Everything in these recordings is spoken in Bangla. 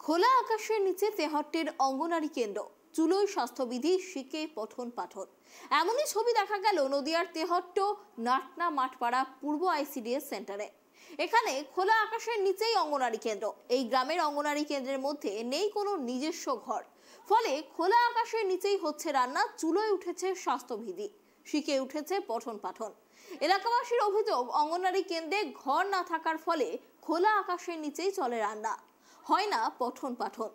খোলা আকাশের নিচে তেহট্টের অঙ্গনারী কেন্দ্র, চুলোয় স্বাস্থ্যবিধি শিখে পঠন পাঠন। এমনই ছবি দেখা গেল নদিয়ার তেহট্ট নাটনা মাঠপাড়া পূর্ব আইসিডিএস সেন্টারে। এখানে খোলা আকাশের নিচেই অঙ্গনারী কেন্দ্র। এই গ্রামের অঙ্গনারী কেন্দ্রের মধ্যে নেই কোনো নিজস্ব ঘর, ফলে খোলা আকাশের নিচেই হচ্ছে রান্না। চুলোয় উঠেছে স্বাস্থ্যবিধি, শিখে উঠেছে পঠন পাঠন। এলাকাবাসীর অভিযোগ, অঙ্গনারী কেন্দ্রে ঘর না থাকার ফলে খোলা আকাশের নিচেই চলে রান্না, হয় না পঠন পাঠন।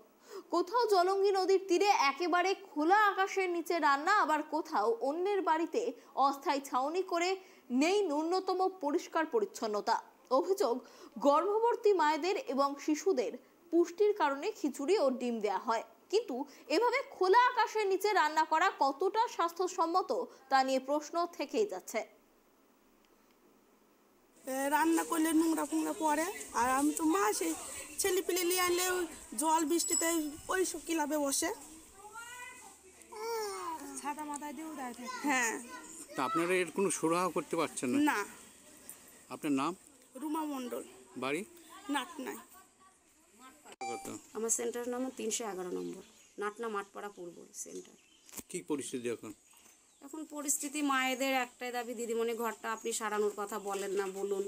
কোথাও জলঙ্গি নদীর তীরে একেবারে খোলা আকাশের নিচে রান্না, আবার কোথাও অন্যের বাড়িতে অস্থায়ী ছাউনি করে নেই ন্যূনতম পরিষ্কার পরিচ্ছন্নতা। অভিযোগ, গর্ভবতী মায়েদের এবং শিশুদের পুষ্টির কারণে খিচুড়ি ও ডিম দেওয়া হয়, কিন্তু এভাবে খোলা আকাশের নিচে রান্না করা কতটা স্বাস্থ্যসম্মত তা নিয়ে প্রশ্ন থেকেই যাচ্ছে। রান্না করলে নোংরা ফোংরা পড়ে, আর আমি তো মাসে ছেলে পিলে নিয়ে আনলে জল বৃষ্টিতে ওই সব ক্লাবে বসে ছাতা মাথায় দিয়েও দেয়। হ্যাঁ, তা আপনারা এর কোনো সুরাহা করতে পারছেন না? না। আপনার নাম? রুমা মণ্ডল, বাড়ি নাটনায়। আমার সেন্টারের নাম 311 নম্বর, নাটনা মাঠপাড়া পূর্ব সেন্টার। কি পরিস্থিতি এখন পরিস্থিতি মায়েদের একটাই দাবি, দিদিমণি ঘরটা আপনি সারানোর কথা বলেন না, বলুন,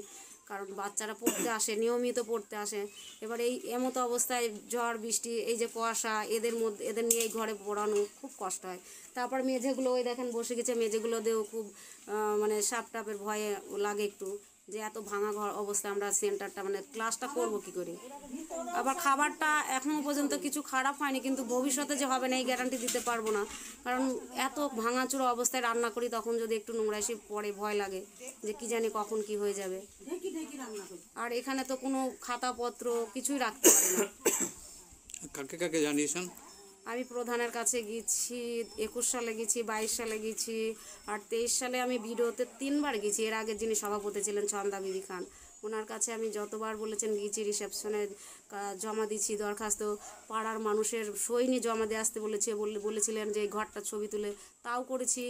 কারণ বাচ্চারা পড়তে আসে, নিয়মিত পড়তে আসে। এবার এই এমতো অবস্থায় ঝড় বৃষ্টি, এই যে কুয়াশা, এদের নিয়ে এই ঘরে পড়ানো খুব কষ্ট হয়। তারপর মেঝেগুলো ওই দেখেন বসে গেছে, মেঝেগুলো দিয়েও খুব মানে সাপ টাপের ভয়ে লাগে একটু, যে এত ভাঙা ঘর অবস্থায় আমরা সেন্টারটা মানে ক্লাসটা করব কি করে। আবার খাবারটা এখনও পর্যন্ত কিছু খারাপ হয়নি, কিন্তু ভবিষ্যতে যে হবে না এই গ্যারান্টি দিতে পারবো না, কারণ এত ভাঙাচুরো অবস্থায় রান্না করি, তখন যদি একটু নোংরা এসে পড়ে ভয় লাগে যে কি জানি কখন কি হয়ে যাবে। আর এখানে তো কোনো খাতাপত্র কিছুই রাখতে পারি না। কাকে কাকে জানিয়েছেন? আমি প্রধানের কাছে গেছি, 21 সালে গেছি, 22 সালে গেছি, আর 23 সালে আমি ভিডিওতে 3 বার গেছি। এর আগে যিনি সভাপতি ছিলেন ছন্দা বিবি খান, ওনার কাছে আমি যতবার বলেছেন গেছি, রিসেপশনে জমা দিচ্ছি দরখাস্ত, পাড়ার মানুষের সই নিয়ে জমা দিয়ে আসতে বলেছিলেন যে এই ঘরটার ছবি তুলে, তাও করেছি।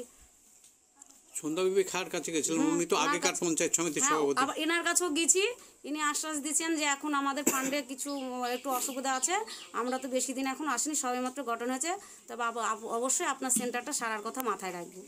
সন্ধ্যা বিবি খার কাছে গেছিলেন, উনি তো আগেকার পঞ্চায়েত সমিতির সভাপতি। আবার এনার কাছেও গেছি, ইনি আশ্বাস দিচ্ছেন যে এখন আমাদের ফান্ডে কিছু একটু অসুবিধা আছে, আমরা তো বেশি দিন এখন আসিনি, সবেমাত্র গঠন হয়েছে, তবে অবশ্যই আপনার সেন্টারটা সারার কথা মাথায় রাখবো।